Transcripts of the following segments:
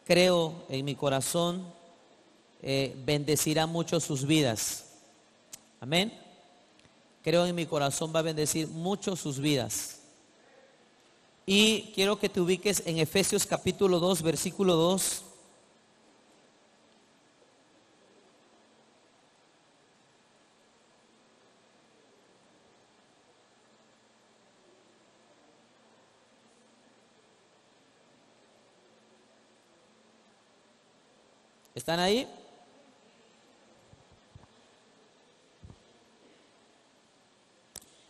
creo en mi corazón, bendecirá mucho sus vidas. Amén. Creo en mi corazón va a bendecir mucho sus vidas. Y quiero que te ubiques en Efesios capítulo 2, versículo 2. ¿Están ahí?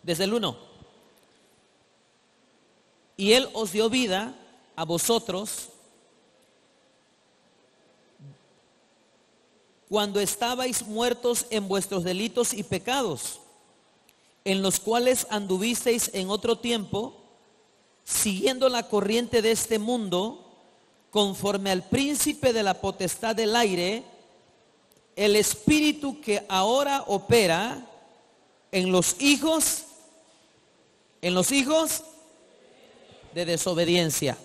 Desde el 1. Y Él os dio vida a vosotros cuando estabais muertos en vuestros delitos y pecados, en los cuales anduvisteis en otro tiempo, siguiendo la corriente de este mundo, conforme al príncipe de la potestad del aire, el espíritu que ahora opera en los hijos de desobediencia.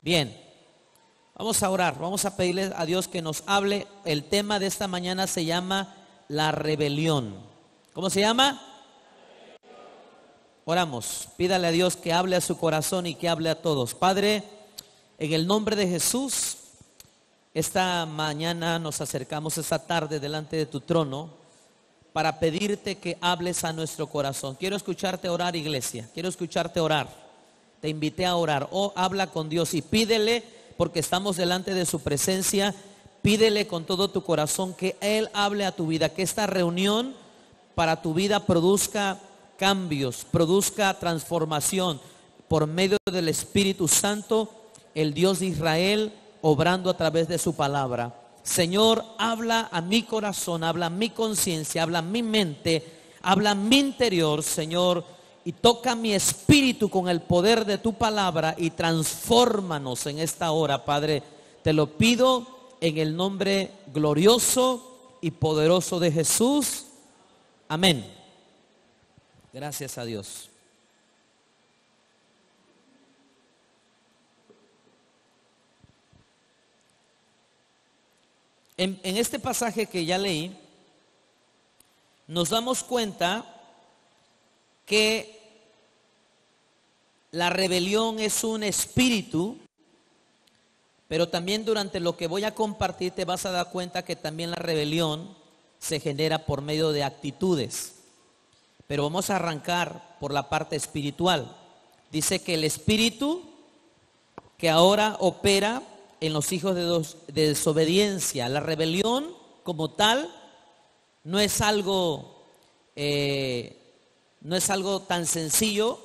Bien, vamos a orar, vamos a pedirle a Dios que nos hable. El tema de esta mañana se llama la rebelión. ¿Cómo se llama? Oramos, pídale a Dios que hable a su corazón y que hable a todos. Padre, en el nombre de Jesús, esta mañana nos acercamos, esta tarde delante de tu trono para pedirte que hables a nuestro corazón. Quiero escucharte orar, iglesia, quiero escucharte orar. Te invité a orar. Habla con Dios y pídele, porque estamos delante de su presencia, pídele con todo tu corazón que Él hable a tu vida, que esta reunión para tu vida produzca cambios, produzca transformación por medio del Espíritu Santo, el Dios de Israel, obrando a través de su palabra. Señor, habla a mi corazón, habla a mi conciencia, habla a mi mente, habla a mi interior, Señor, y toca mi espíritu con el poder de tu palabra y transfórmanos en esta hora, Padre. Te lo pido en el nombre glorioso y poderoso de Jesús. Amén. Gracias a Dios. En este pasaje que ya leí, nos damos cuenta que la rebelión es un espíritu, pero también durante lo que voy a compartir te vas a dar cuenta que también la rebelión se genera por medio de actitudes. Pero vamos a arrancar por la parte espiritual. Dice que el espíritu que ahora opera en los hijos de desobediencia. La rebelión como tal no es algo tan sencillo.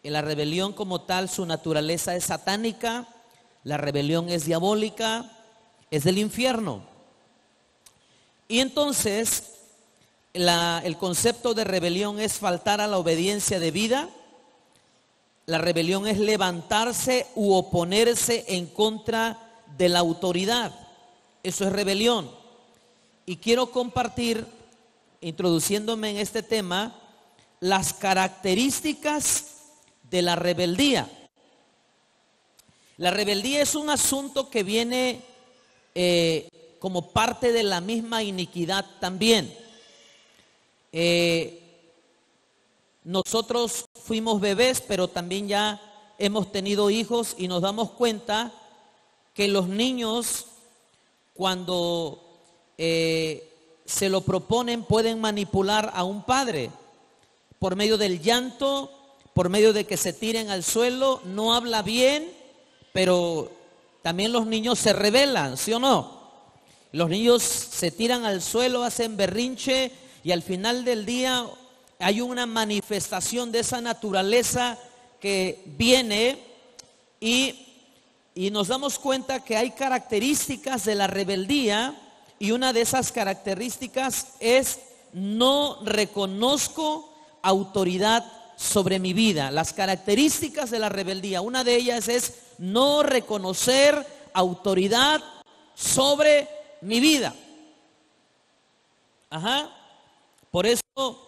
La rebelión como tal, su naturaleza es satánica, la rebelión es diabólica, es del infierno. Y entonces el concepto de rebelión es faltar a la obediencia debida. La rebelión es levantarse u oponerse en contra de la autoridad. Eso es rebelión. Y quiero compartir, introduciéndome en este tema, las características de la rebeldía. La rebeldía es un asunto que viene como parte de la misma iniquidad también. Nosotros fuimos bebés, pero también ya hemos tenido hijos y nos damos cuenta que los niños, cuando se lo proponen, pueden manipular a un padre por medio del llanto, por medio de que se tiren al suelo. No habla bien, pero también los niños se rebelan, ¿sí o no? Los niños se tiran al suelo, hacen berrinche y al final del día hay una manifestación de esa naturaleza que viene y nos damos cuenta que hay características de la rebeldía, y una de esas características es: no reconozco autoridad sobre mi vida. Las características de la rebeldía, una de ellas es no reconocer autoridad sobre mi vida. Por eso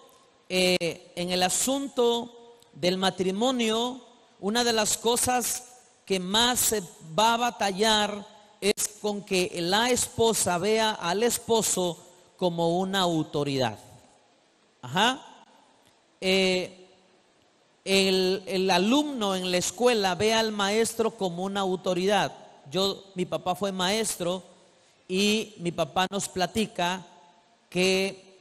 en el asunto del matrimonio, una de las cosas que más se va a batallar es con que la esposa vea al esposo como una autoridad. Ajá. El alumno en la escuela ve al maestro como una autoridad. Mi papá fue maestro y mi papá nos platica que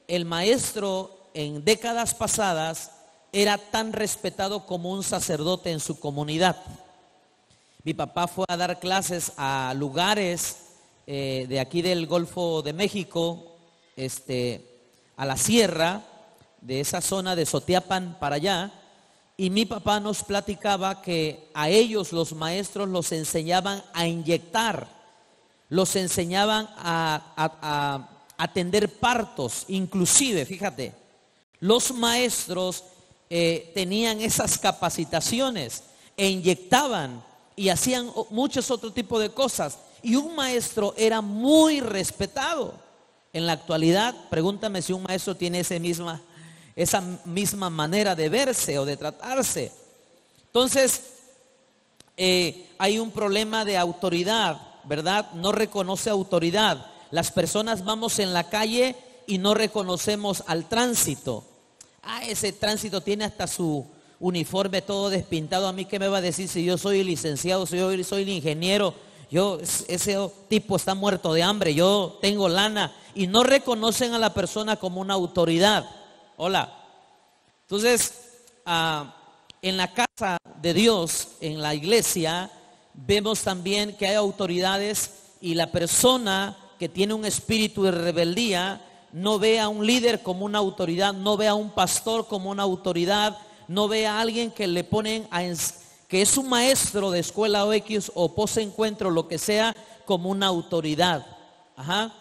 el maestro en décadas pasadas era tan respetado como un sacerdote en su comunidad. Mi papá fue a dar clases a lugares de aquí del Golfo de México, a la sierra, de esa zona de Sotiapan para allá, y mi papá nos platicaba que a ellos los maestros los enseñaban a inyectar, los enseñaban a atender partos, inclusive, fíjate, los maestros tenían esas capacitaciones e inyectaban y hacían muchos otros tipos de cosas, y un maestro era muy respetado. En la actualidad, pregúntame si un maestro tiene esa misma manera de verse o de tratarse. Entonces, hay un problema de autoridad, ¿verdad? No reconoce autoridad. Las personas vamos en la calle y no reconocemos al tránsito. Ese tránsito tiene hasta su uniforme todo despintado. ¿A mí qué me va a decir si yo soy licenciado, si yo soy el ingeniero? Ese tipo está muerto de hambre, yo tengo lana. Y no reconocen a la persona como una autoridad. Hola. Entonces, en la casa de Dios, en la iglesia, vemos también que hay autoridades, y la persona que tiene un espíritu de rebeldía no ve a un líder como una autoridad, no ve a un pastor como una autoridad, no ve a alguien que le ponen que es un maestro de escuela o X o posencuentro, lo que sea, como una autoridad. Ajá.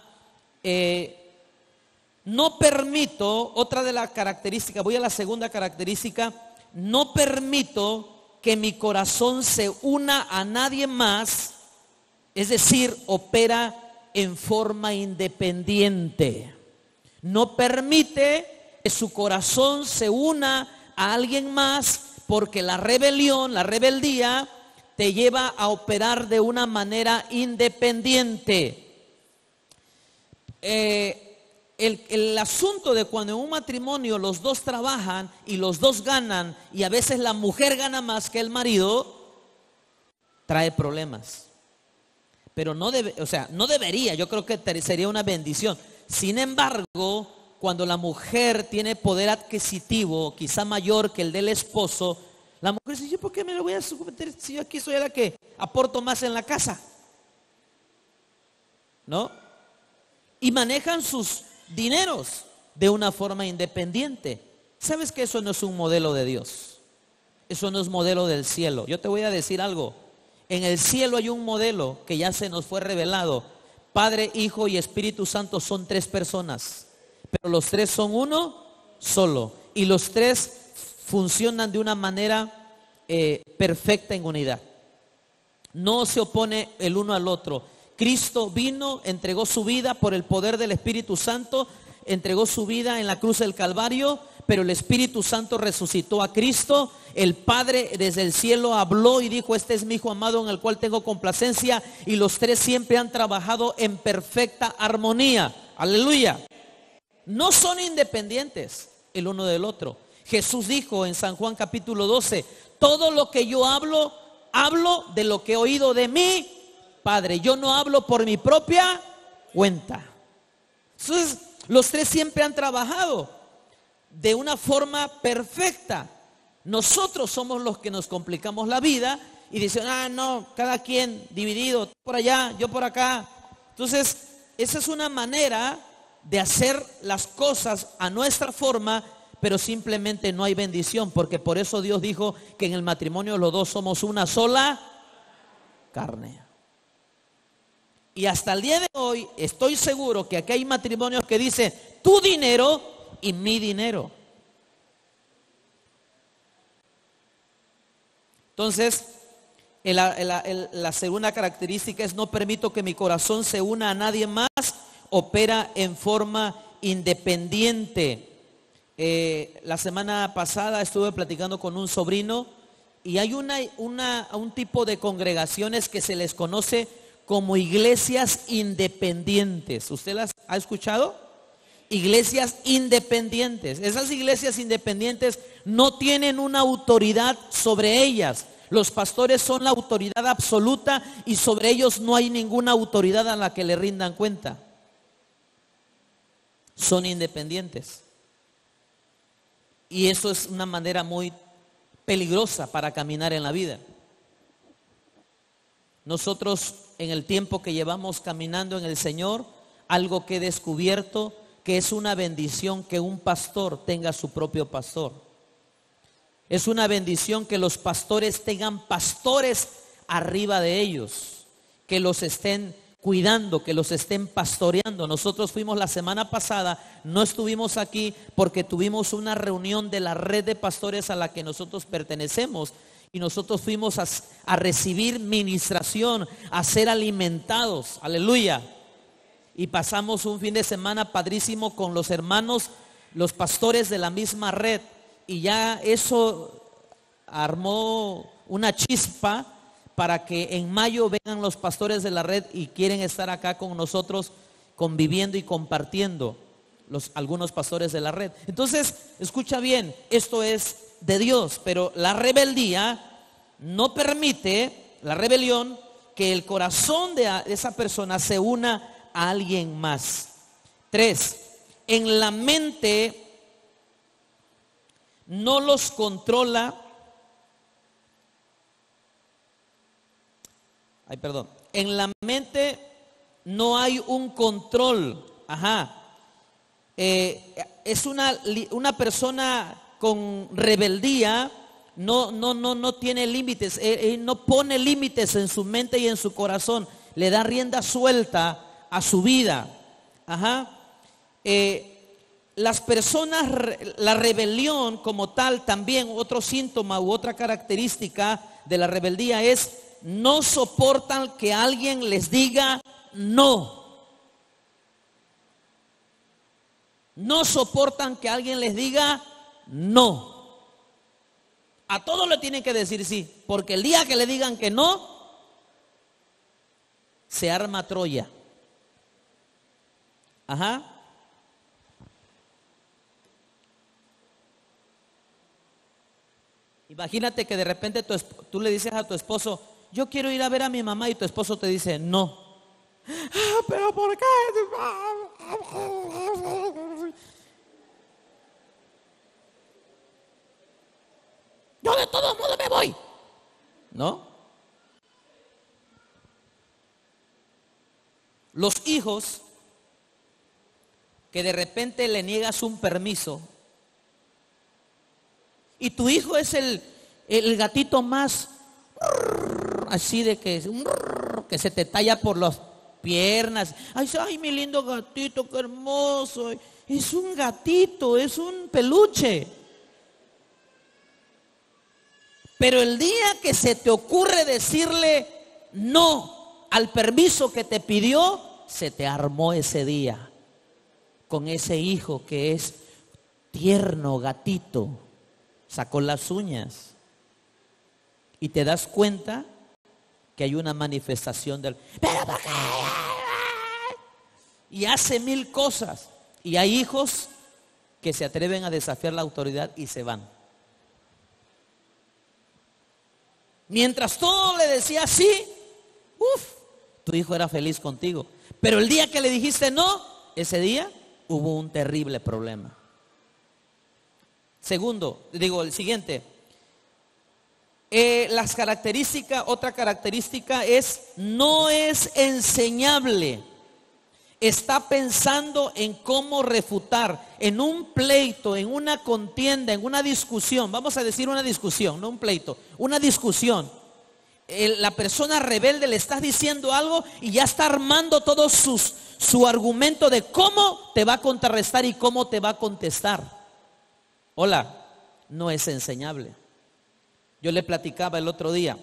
No permito, otra de las características, voy a la segunda característica, no permito que mi corazón se una a nadie más, es decir, opera en forma independiente. No permite que su corazón se una a alguien más, porque la rebelión, la rebeldía, te lleva a operar de una manera independiente. El asunto de cuando en un matrimonio los dos trabajan y los dos ganan, y a veces la mujer gana más que el marido, trae problemas. Pero no debería, yo creo que sería una bendición. Sin embargo, cuando la mujer tiene poder adquisitivo, quizá mayor que el del esposo, la mujer dice: ¿yo por qué me lo voy a someter si yo aquí soy la que aporto más en la casa? ¿No? Y manejan sus dineros de una forma independiente. ¿Sabes que eso no es un modelo de Dios? Eso no es modelo del cielo. Yo te voy a decir algo. En el cielo hay un modelo que ya se nos fue revelado. Padre, Hijo y Espíritu Santo son tres personas, pero los tres son uno solo, y los tres funcionan de una manera perfecta en unidad. No se opone el uno al otro. Cristo vino, entregó su vida por el poder del Espíritu Santo, entregó su vida en la cruz del Calvario, pero el Espíritu Santo resucitó a Cristo. El Padre desde el cielo habló y dijo: este es mi Hijo amado en el cual tengo complacencia, y los tres siempre han trabajado en perfecta armonía. Aleluya. No son independientes el uno del otro. Jesús dijo en San Juan capítulo 12: todo lo que yo hablo de lo que he oído de mí Padre, yo no hablo por mi propia cuenta. Entonces, los tres siempre han trabajado de una forma perfecta. Nosotros somos los que nos complicamos la vida y dicen: no, cada quien dividido, por allá, yo por acá. Entonces, esa es una manera de hacer las cosas a nuestra forma, pero simplemente no hay bendición, porque por eso Dios dijo que en el matrimonio los dos somos una sola carne. Y hasta el día de hoy estoy seguro que aquí hay matrimonios que dicen: tu dinero y mi dinero. Entonces, la segunda característica es: no permito que mi corazón se una a nadie más, opera en forma independiente. La semana pasada estuve platicando con un sobrino Y hay un tipo de congregaciones que se les conoce como iglesias independientes. ¿Usted las ha escuchado? Iglesias independientes. Esas iglesias independientes no tienen una autoridad sobre ellas. Los pastores son la autoridad absoluta y sobre ellos no hay ninguna autoridad a la que le rindan cuenta. Son independientes. Y eso es una manera muy peligrosa para caminar en la vida. Nosotros, en el tiempo que llevamos caminando en el Señor, algo que he descubierto, que es una bendición que un pastor tenga su propio pastor. Es una bendición que los pastores tengan pastores arriba de ellos, que los estén cuidando, que los estén pastoreando. Nosotros fuimos la semana pasada, no estuvimos aquí porque tuvimos una reunión de la red de pastores a la que nosotros pertenecemos. Y nosotros fuimos a recibir ministración, a ser alimentados. Aleluya. Y pasamos un fin de semana padrísimo con los hermanos, los pastores de la misma red. Y ya eso armó una chispa para que en mayo vengan los pastores de la red y quieren estar acá con nosotros conviviendo y compartiendo algunos pastores de la red. Entonces, escucha bien, esto es de Dios, pero la rebeldía no permite, la rebelión, que el corazón de esa persona se una a alguien más. 3, en la mente no los controla. En la mente no hay un control. Es una persona con rebeldía. No tiene límites. No pone límites en su mente y en su corazón. Le da rienda suelta a su vida. Las personas, la rebelión como tal, también otro síntoma u otra característica de la rebeldía es no soportan que alguien les diga no. No soportan que alguien les diga no. A todos le tienen que decir sí, porque el día que le digan que no, se arma Troya. Imagínate que de repente tú le dices a tu esposo, yo quiero ir a ver a mi mamá, y tu esposo te dice no. ¿Pero por qué? Yo de todo modo me voy. ¿No? Los hijos que de repente le niegas un permiso y tu hijo es el gatito más así de que se te talla por las piernas. Ay, mi lindo gatito, qué hermoso. Es un gatito, es un peluche. Pero el día que se te ocurre decirle no al permiso que te pidió, se te armó ese día con ese hijo que es tierno, gatito. Sacó las uñas y te das cuenta que hay una manifestación del ¿pero por qué? Y hace 1000 cosas. Y hay hijos que se atreven a desafiar la autoridad y se van. Mientras todo le decía sí, tu hijo era feliz contigo. Pero el día que le dijiste no, ese día hubo un terrible problema. El siguiente. Otra característica es, no es enseñable. Está pensando en cómo refutar, en un pleito, en una contienda, en una discusión. Vamos a decir una discusión, no un pleito, una discusión. La persona rebelde le está diciendo algo y ya está armando todo su argumento de cómo te va a contrarrestar y cómo te va a contestar. Hola, no es enseñable. Yo le platicaba el otro día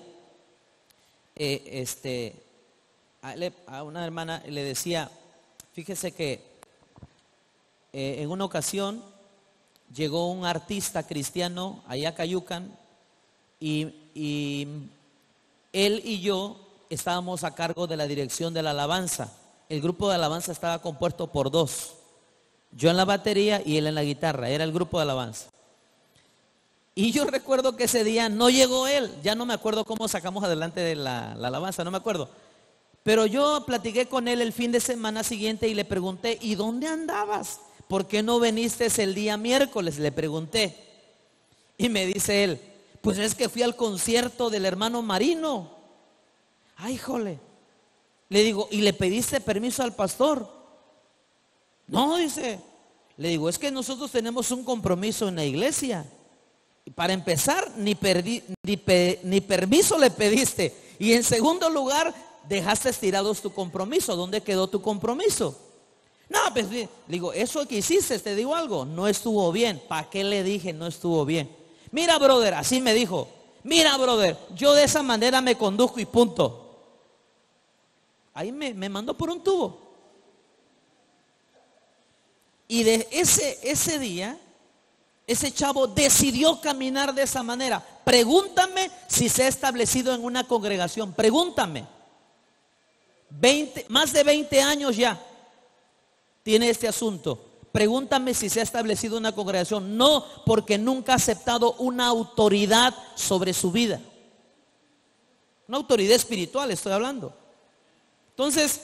a una hermana, le decía, fíjese que en una ocasión llegó un artista cristiano allá a Cayucan y él y yo estábamos a cargo de la dirección de la alabanza. El grupo de alabanza estaba compuesto por dos, yo en la batería y él en la guitarra, era el grupo de alabanza. Y yo recuerdo que ese día no llegó él, ya no me acuerdo cómo sacamos adelante de la alabanza, no me acuerdo. Pero yo platiqué con él el fin de semana siguiente y le pregunté, ¿y dónde andabas? ¿Por qué no viniste el día miércoles? Le pregunté. Y me dice él, pues es que fui al concierto del hermano Marino. Ay, jole. Le digo, ¿y le pediste permiso al pastor? No, dice. Le digo, es que nosotros tenemos un compromiso en la iglesia. Y para empezar, ni permiso le pediste. Y en segundo lugar, dejaste estirados tu compromiso. ¿Dónde quedó tu compromiso? No, pues le digo, eso que hiciste, te digo algo, no estuvo bien. ¿Para qué le dije no estuvo bien? Mira, brother, así me dijo. Mira, brother, yo de esa manera me conduzco y punto. Ahí me mandó por un tubo. Y de ese día, ese chavo decidió caminar de esa manera. Pregúntame si se ha establecido en una congregación. Pregúntame. Más de 20 años ya tiene este asunto. Pregúntame si se ha establecido una congregación. No, porque nunca ha aceptado una autoridad sobre su vida. Una autoridad espiritual estoy hablando. Entonces,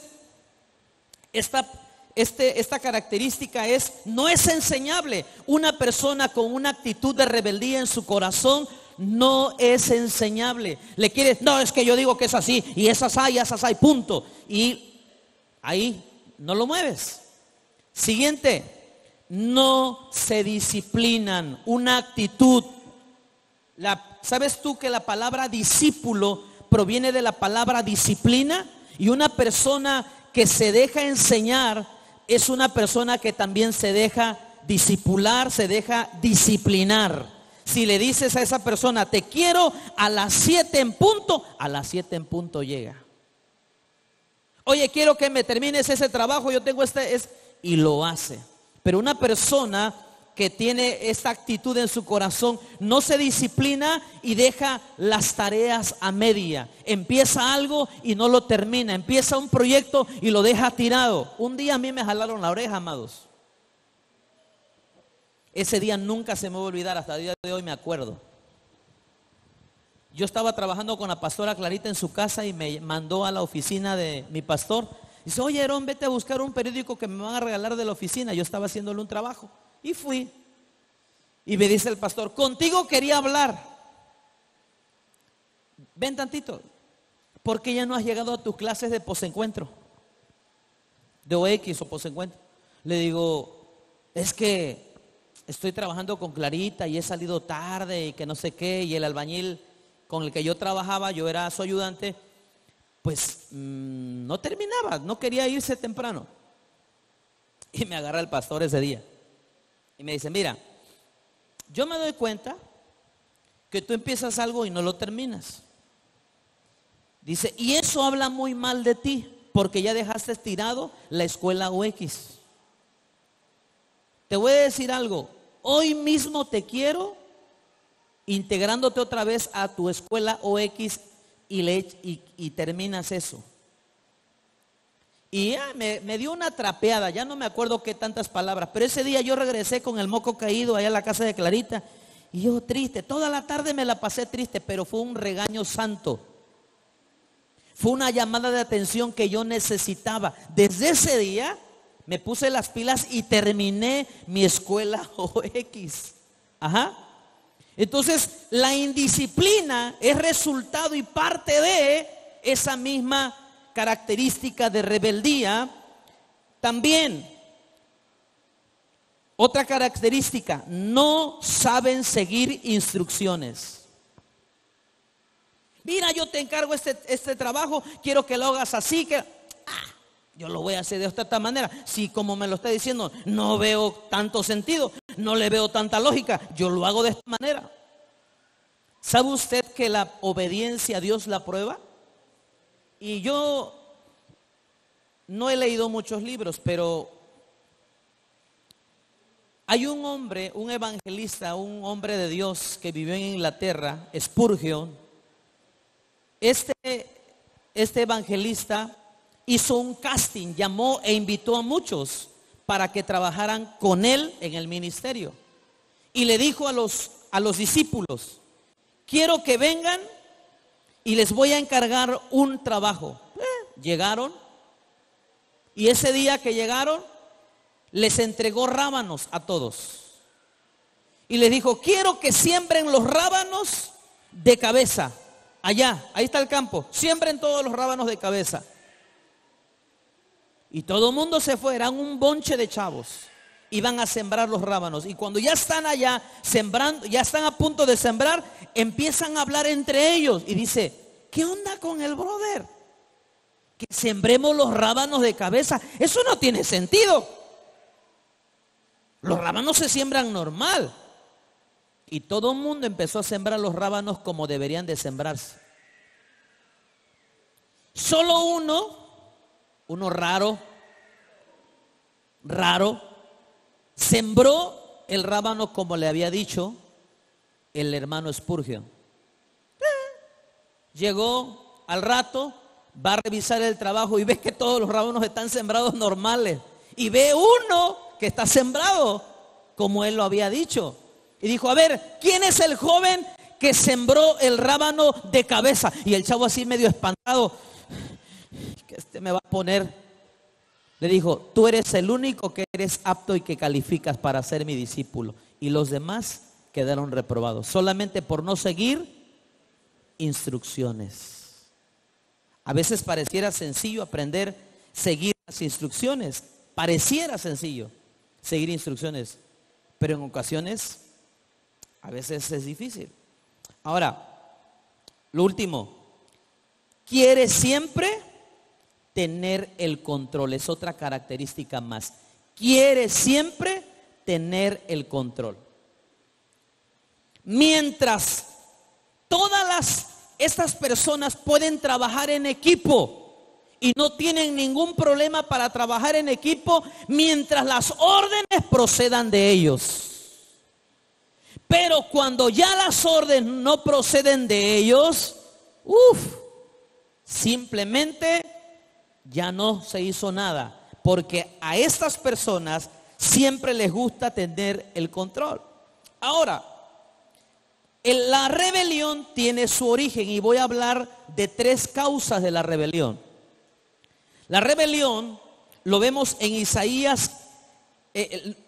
esta característica no es enseñable. Una persona con una actitud de rebeldía en su corazón no es enseñable. Le quieres, no, es que yo digo que es así, y es así, punto. Y ahí no lo mueves. Siguiente, no se disciplinan. Una actitud. ¿Sabes tú que la palabra discípulo proviene de la palabra disciplina? Y una persona que se deja enseñar es una persona que también se deja discipular, se deja disciplinar. Si le dices a esa persona, te quiero a las 7 en punto, a las 7 en punto llega. Oye, quiero que me termines ese trabajo, yo tengo y lo hace. Pero una persona que tiene esta actitud en su corazón no se disciplina y deja las tareas a media. Empieza algo y no lo termina. Empieza un proyecto y lo deja tirado. Un día a mí me jalaron la oreja, amados. Ese día nunca se me va a olvidar, hasta el día de hoy me acuerdo. Yo estaba trabajando con la pastora Clarita en su casa y me mandó a la oficina de mi pastor. Dice, oye, Herón, vete a buscar un periódico que me van a regalar de la oficina. Yo estaba haciéndole un trabajo. Y fui. Y me dice el pastor, contigo quería hablar. Ven tantito. ¿Por qué ya no has llegado a tus clases de posencuentro? De OX o posencuentro. Le digo, es que estoy trabajando con Clarita y he salido tarde y que no sé qué. Y el albañil con el que yo trabajaba, yo era su ayudante, pues no terminaba, no quería irse temprano. Y me agarra el pastor ese día. Y me dice, mira, yo me doy cuenta que tú empiezas algo y no lo terminas. Dice, y eso habla muy mal de ti, porque ya dejaste estirado la escuela UX. Te voy a decir algo, hoy mismo te quiero integrándote otra vez a tu escuela OX y terminas eso. Y ya me dio una trapeada, ya no me acuerdo qué tantas palabras, pero ese día yo regresé con el moco caído allá a la casa de Clarita y yo triste, toda la tarde me la pasé triste, pero fue un regaño santo. Fue una llamada de atención que yo necesitaba. Desde ese día me puse las pilas y terminé mi escuela OX. Ajá. Entonces, la indisciplina es resultado y parte de esa misma característica de rebeldía. También, otra característica, no saben seguir instrucciones. Mira, yo te encargo este trabajo, quiero que lo hagas así, yo lo voy a hacer de esta manera. Si como me lo está diciendo, no veo tanto sentido, no le veo tanta lógica, yo lo hago de esta manera. ¿Sabe usted que la obediencia a Dios la prueba? Y yo no he leído muchos libros, pero Hay un hombre, un evangelista, un hombre de Dios que vivió en Inglaterra, Spurgeon. Este evangelista hizo un casting, llamó e invitó a muchos para que trabajaran con él en el ministerio. Y le dijo a los discípulos: quiero que vengan y les voy a encargar un trabajo. Llegaron, y ese día que llegaron les entregó rábanos a todos y les dijo: quiero que siembren los rábanos de cabeza. Allá, ahí está el campo, siembren todos los rábanos de cabeza. Y todo el mundo se fue, eran un bonche de chavos. Iban a sembrar los rábanos. Y cuando ya están allá sembrando, ya están a punto de sembrar, empiezan a hablar entre ellos. Y dice: ¿qué onda con el brother? Que sembremos los rábanos de cabeza. Eso no tiene sentido. Los rábanos se siembran normal. Y todo el mundo empezó a sembrar los rábanos como deberían de sembrarse. Solo uno raro, sembró el rábano como le había dicho el hermano Spurgeon. Llegó al rato, va a revisar el trabajo y ve que todos los rábanos están sembrados normales. Y ve uno que está sembrado como él lo había dicho. Y dijo: a ver, ¿quién es el joven que sembró el rábano de cabeza? Y el chavo así medio espantado, que me va a poner. Le dijo: tú eres el único que eres apto y que calificas para ser mi discípulo. Y los demás quedaron reprobados, solamente por no seguir instrucciones. A veces pareciera sencillo aprender, seguir las instrucciones. Pareciera sencillo seguir instrucciones, pero en ocasiones a veces es difícil. Ahora, lo último, quiere siempre tener el control. Es otra característica más. Quiere siempre tener el control. Mientras estas personas pueden trabajar en equipo y no tienen ningún problema para trabajar en equipo, mientras las órdenes procedan de ellos. Pero cuando ya las órdenes no proceden de ellos, simplemente ya no se hizo nada, porque a estas personas siempre les gusta tener el control. Ahora, la rebelión tiene su origen y voy a hablar de 3 causas de la rebelión. La rebelión lo vemos en Isaías.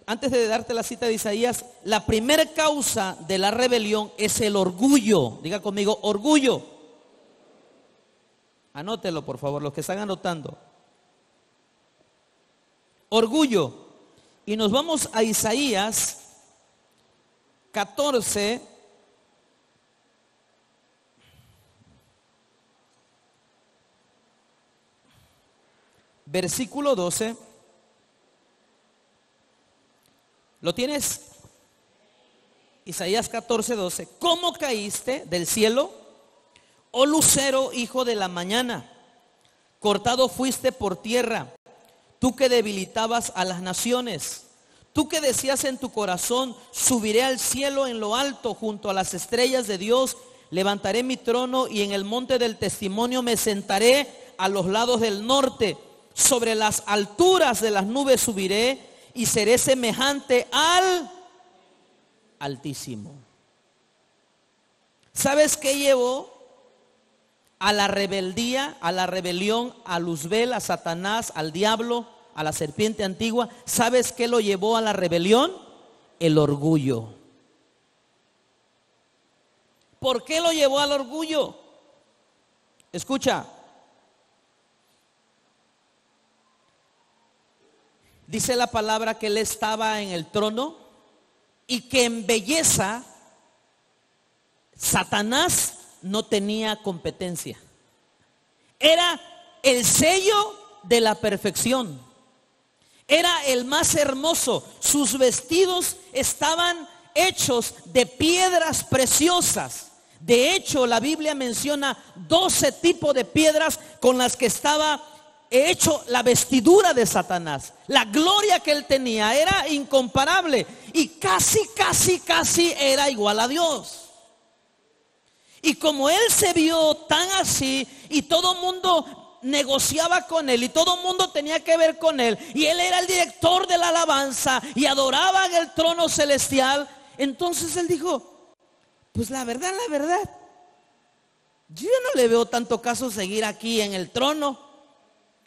Antes de darte la cita de Isaías, la primera causa de la rebelión es el orgullo. Diga conmigo: orgullo. Anótelo, por favor, los que están anotando. Orgullo. Y nos vamos a Isaías 14. Versículo 12. ¿Lo tienes? Isaías 14, 12. ¿Cómo caíste del cielo, oh lucero, hijo de la mañana? Cortado fuiste por tierra, tú que debilitabas a las naciones. Tú que decías en tu corazón: subiré al cielo en lo alto, junto a las estrellas de Dios. Levantaré mi trono y en el monte del testimonio me sentaré a los lados del norte. Sobre las alturas de las nubes subiré y seré semejante al Altísimo. ¿Sabes qué llevó a la rebeldía, a la rebelión, a Luzbel, a Satanás, al diablo, a la serpiente antigua? ¿Sabes qué lo llevó a la rebelión? El orgullo. ¿Por qué lo llevó al orgullo? Escucha. Dice la palabra que él estaba en el trono y que en belleza Satanás no tenía competencia. Era el sello de la perfección. Era el más hermoso. Sus vestidos estaban hechos de piedras preciosas. De hecho, la Biblia menciona 12 tipos de piedras con las que estaba hecho la vestidura de Satanás. La gloria que él tenía era incomparable y casi era igual a Dios. Y como él se vio tan así y todo el mundo negociaba con él y todo el mundo tenía que ver con él y él era el director de la alabanza y adoraba en el trono celestial, entonces él dijo, pues la verdad, yo no le veo tanto caso seguir aquí en el trono.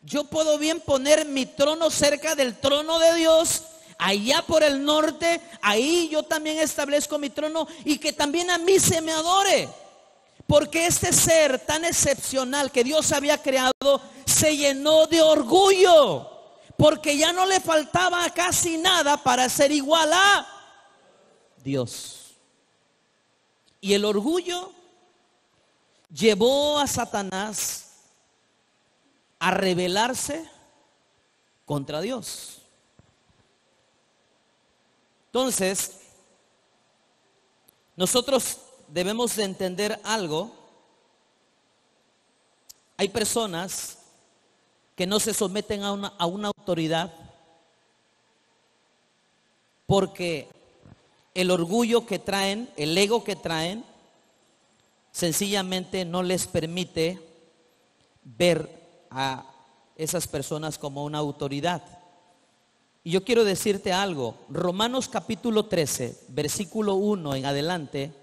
Yo puedo bien poner mi trono cerca del trono de Dios, allá por el norte, ahí yo también establezco mi trono y que también a mí se me adore. Porque este ser tan excepcional que Dios había creado se llenó de orgullo, porque ya no le faltaba casi nada para ser igual a Dios. Y el orgullo llevó a Satanás a rebelarse contra Dios. Entonces, nosotros debemos de entender algo. Hay personas que no se someten a una autoridad porque el orgullo que traen, el ego que traen, sencillamente no les permite ver a esas personas como una autoridad. Y yo quiero decirte algo. Romanos capítulo 13, versículo 1 en adelante,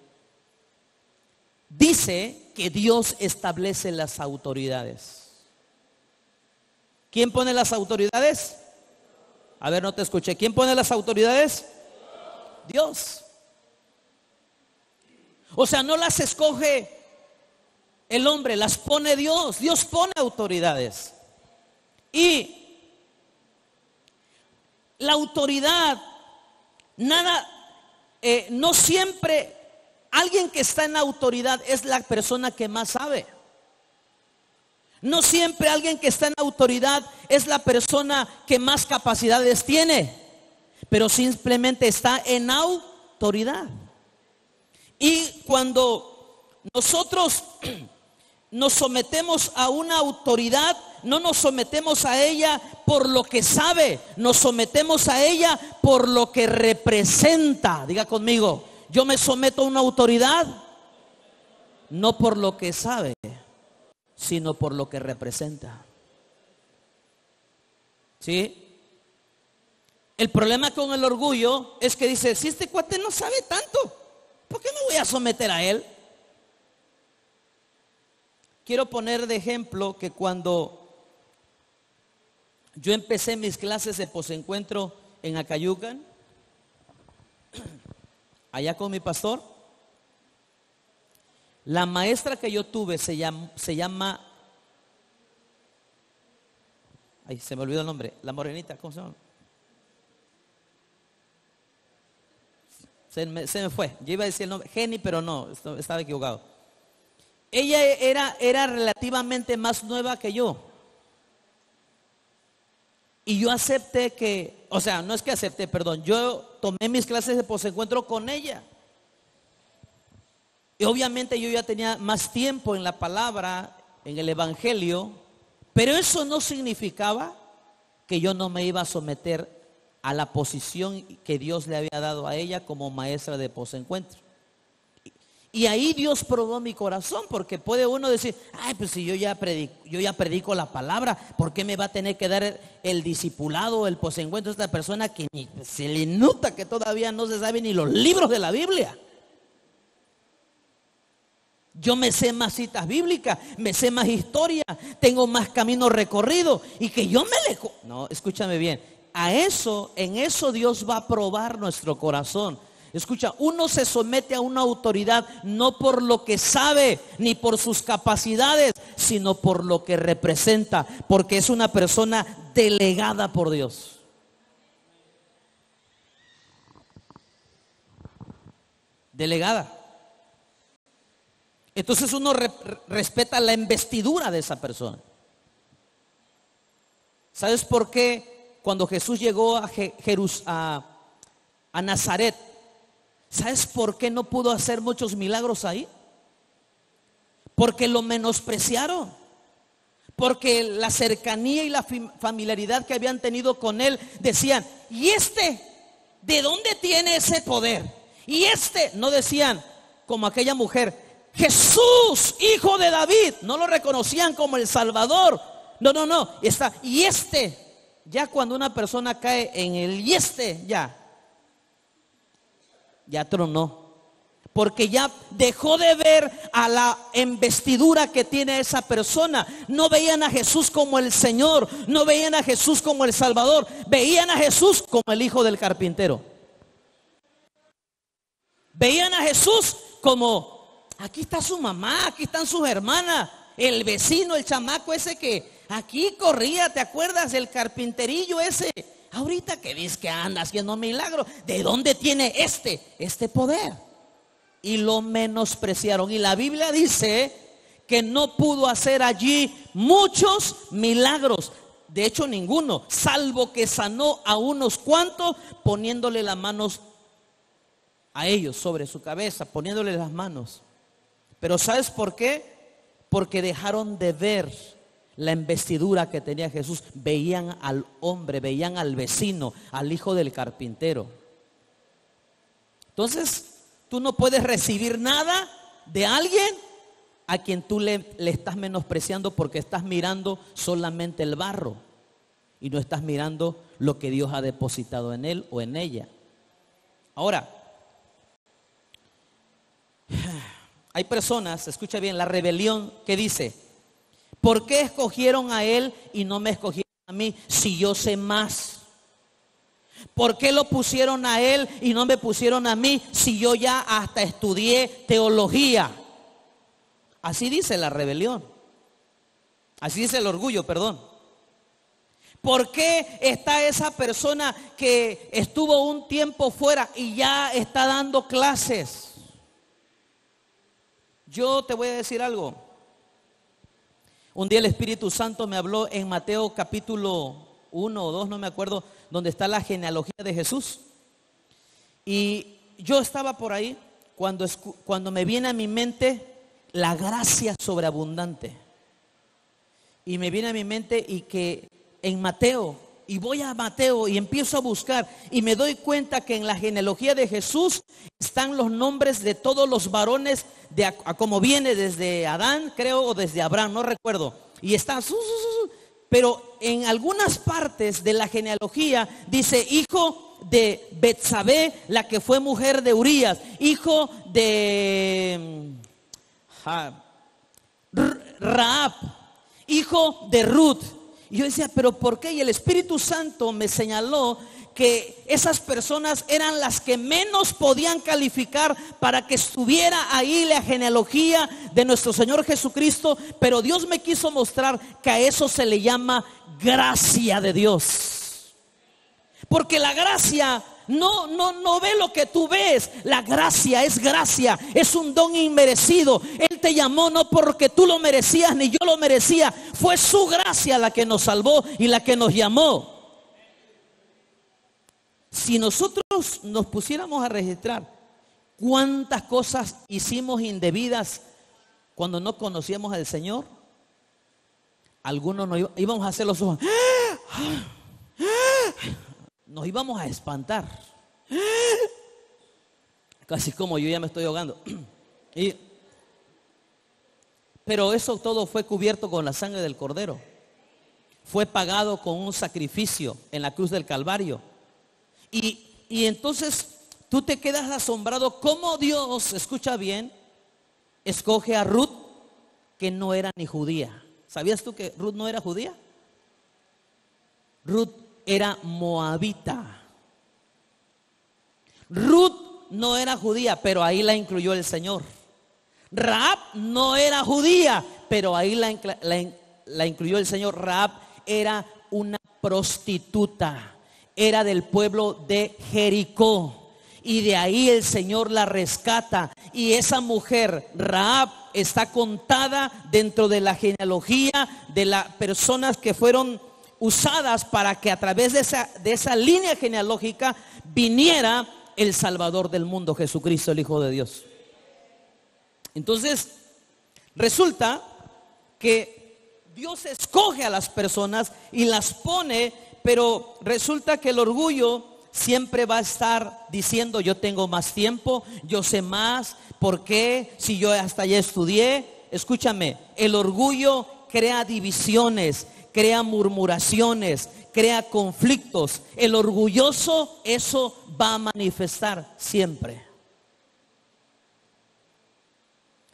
dice que Dios establece las autoridades. ¿Quién pone las autoridades? A ver, no te escuché. ¿Quién pone las autoridades? Dios. O sea, no las escoge el hombre, las pone Dios. Dios pone autoridades. Y la autoridad, no siempre alguien que está en autoridad es la persona que más sabe. No siempre alguien que está en autoridad es la persona que más capacidades tiene, pero simplemente está en autoridad. Y cuando nosotros nos sometemos a una autoridad, no nos sometemos a ella por lo que sabe, nos sometemos a ella por lo que representa. Diga conmigo, yo me someto a una autoridad no por lo que sabe, sino por lo que representa. ¿Sí? El problema con el orgullo es que dice, si este cuate no sabe tanto, ¿por qué me voy a someter a él? Quiero poner de ejemplo que cuando yo empecé mis clases de posencuentro en Acayucan, allá con mi pastor, la maestra que yo tuve se llama, ay, se me olvidó el nombre, la morenita, ¿cómo se llama? Se me fue, yo iba a decir el nombre, Jenny, pero no, estaba equivocado. Ella era relativamente más nueva que yo. Y yo acepté que, o sea, no es que acepté, perdón, yo tomé mis clases de posencuentro con ella. Y obviamente yo ya tenía más tiempo en la palabra, en el evangelio, pero eso no significaba que yo no me iba a someter a la posición que Dios le había dado a ella como maestra de posencuentro. Y ahí Dios probó mi corazón, porque puede uno decir, ay, pues si yo ya predico la palabra, ¿por qué me va a tener que dar el discipulado, el posencuentro a esta persona que ni se le nota que todavía no se sabe ni los libros de la Biblia? Yo me sé más citas bíblicas, me sé más historia, tengo más camino recorrido y que yo me le... No, escúchame bien, en eso Dios va a probar nuestro corazón. Escucha, uno se somete a una autoridad no por lo que sabe ni por sus capacidades, sino por lo que representa, porque es una persona delegada por Dios. Delegada. Entonces uno respeta la investidura de esa persona. ¿Sabes por qué cuando Jesús llegó a Nazaret? ¿Sabes por qué no pudo hacer muchos milagros ahí? Porque lo menospreciaron. porque la cercanía y la familiaridad que habían tenido con él, decían, ¿y este de dónde tiene ese poder? Y este, no decían como aquella mujer, Jesús, hijo de David. No lo reconocían como el Salvador. No, está, y este, ya cuando una persona cae en el y este, ya tronó. Porque ya dejó de ver a la investidura que tiene esa persona. No veían a Jesús como el Señor, no veían a Jesús como el Salvador, veían a Jesús como el hijo del carpintero. Veían a Jesús como, aquí está su mamá, aquí están sus hermanas, el vecino, el chamaco ese que aquí corría, ¿te acuerdas? El carpinterillo ese. Ahorita que ves que anda haciendo milagros, ¿de dónde tiene este poder? Y lo menospreciaron. Y la Biblia dice que no pudo hacer allí muchos milagros. De hecho, ninguno, salvo que sanó a unos cuantos poniéndole las manos a ellos sobre su cabeza, poniéndole las manos. Pero ¿sabes por qué? Porque dejaron de ver la investidura que tenía Jesús. Veían al hombre, veían al vecino, al hijo del carpintero. Entonces, tú no puedes recibir nada de alguien a quien tú le estás menospreciando, porque estás mirando solamente el barro y no estás mirando lo que Dios ha depositado en él o en ella. Ahora, hay personas, escucha bien, la rebelión que dice, ¿por qué escogieron a él y no me escogieron a mí si yo sé más? ¿Por qué lo pusieron a él y no me pusieron a mí si yo ya hasta estudié teología? Así dice la rebelión. Así dice el orgullo, perdón. ¿Por qué está esa persona que estuvo un tiempo fuera y ya está dando clases? Yo te voy a decir algo. Un día el Espíritu Santo me habló en Mateo capítulo 1 o 2, no me acuerdo, donde está la genealogía de Jesús. Y yo estaba por ahí cuando me viene a mi mente la gracia sobreabundante. Y me viene a mi mente y que en Mateo, y voy a Mateo y empiezo a buscar y me doy cuenta que en la genealogía de Jesús están los nombres de todos los varones como viene desde Adán, creo, o desde Abraham, no recuerdo. Y están, pero en algunas partes de la genealogía dice hijo de Betsabé, la que fue mujer de Urías, hijo de Rahab, hijo de Ruth. Y yo decía, ¿pero por qué? Y el Espíritu Santo me señaló que esas personas eran las que menos podían calificar para que estuviera ahí la genealogía de nuestro Señor Jesucristo. Pero Dios me quiso mostrar que a eso se le llama gracia de Dios. Porque la gracia no ve lo que tú ves. La gracia, es un don inmerecido. Él te llamó no porque tú lo merecías ni yo lo merecía. Fue su gracia la que nos salvó y la que nos llamó. Si nosotros nos pusiéramos a registrar cuántas cosas hicimos indebidas cuando no conocíamos al Señor, algunos nos íbamos a hacer los ojos, nos íbamos a espantar, casi como yo ya me estoy ahogando. Pero eso todo fue cubierto con la sangre del Cordero. Fue pagado con un sacrificio en la cruz del Calvario. Y entonces tú te quedas asombrado cómo Dios, escucha bien, escoge a Ruth, que no era ni judía. ¿Sabías tú que Ruth no era judía? Ruth era moabita. Ruth no era judía, pero ahí la incluyó el Señor. Rahab no era judía, pero ahí la incluyó el Señor. Rahab era una prostituta. Era del pueblo de Jericó. Y de ahí el Señor la rescata. Y esa mujer, Rahab, está contada dentro de la genealogía de las personas que fueron usadas para que a través de esa línea genealógica viniera el Salvador del mundo, Jesucristo, el Hijo de Dios. Entonces, resulta que Dios escoge a las personas y las pone, pero resulta que el orgullo siempre va a estar diciendo: yo tengo más tiempo, yo sé más, ¿por qué? Si yo hasta ya estudié. Escúchame, el orgullo crea divisiones, crea murmuraciones, crea conflictos. El orgulloso eso va a manifestar siempre.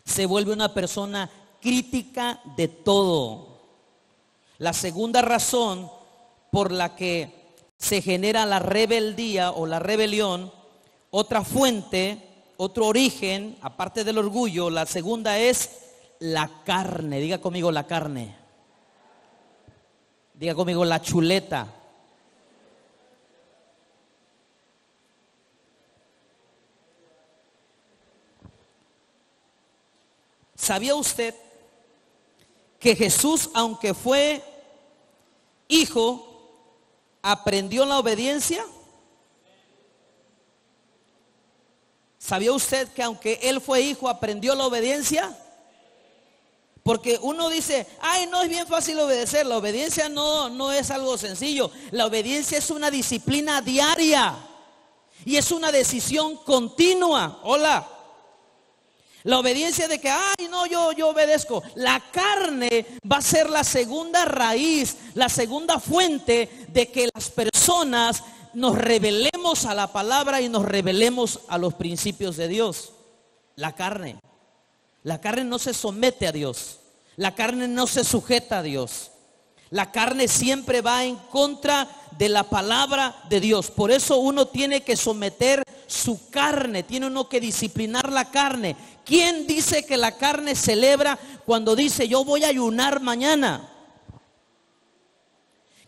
Se vuelve una persona crítica de todo. La segunda razón por la que se genera la rebeldía o la rebelión, otra fuente, otro origen, aparte del orgullo, la segunda es la carne. Diga conmigo la carne. Diga conmigo la chuleta. ¿Sabía usted que Jesús, aunque fue hijo, aprendió la obediencia? ¿Sabía usted que aunque él fue hijo, aprendió la obediencia? Porque uno dice: ay, no es bien fácil obedecer. La obediencia no es algo sencillo. La obediencia es una disciplina diaria y es una decisión continua. Hola. La obediencia de que, ay, no, yo obedezco. La carne va a ser la segunda raíz, la segunda fuente de que las personas nos rebelemos a la palabra y nos rebelemos a los principios de Dios. La carne. La carne no se somete a Dios. La carne no se sujeta a Dios. La carne siempre va en contra de la palabra de Dios. Por eso uno tiene que someter su carne, tiene uno que disciplinar la carne. ¿Quién dice que la carne celebra cuando dice: yo voy a ayunar mañana?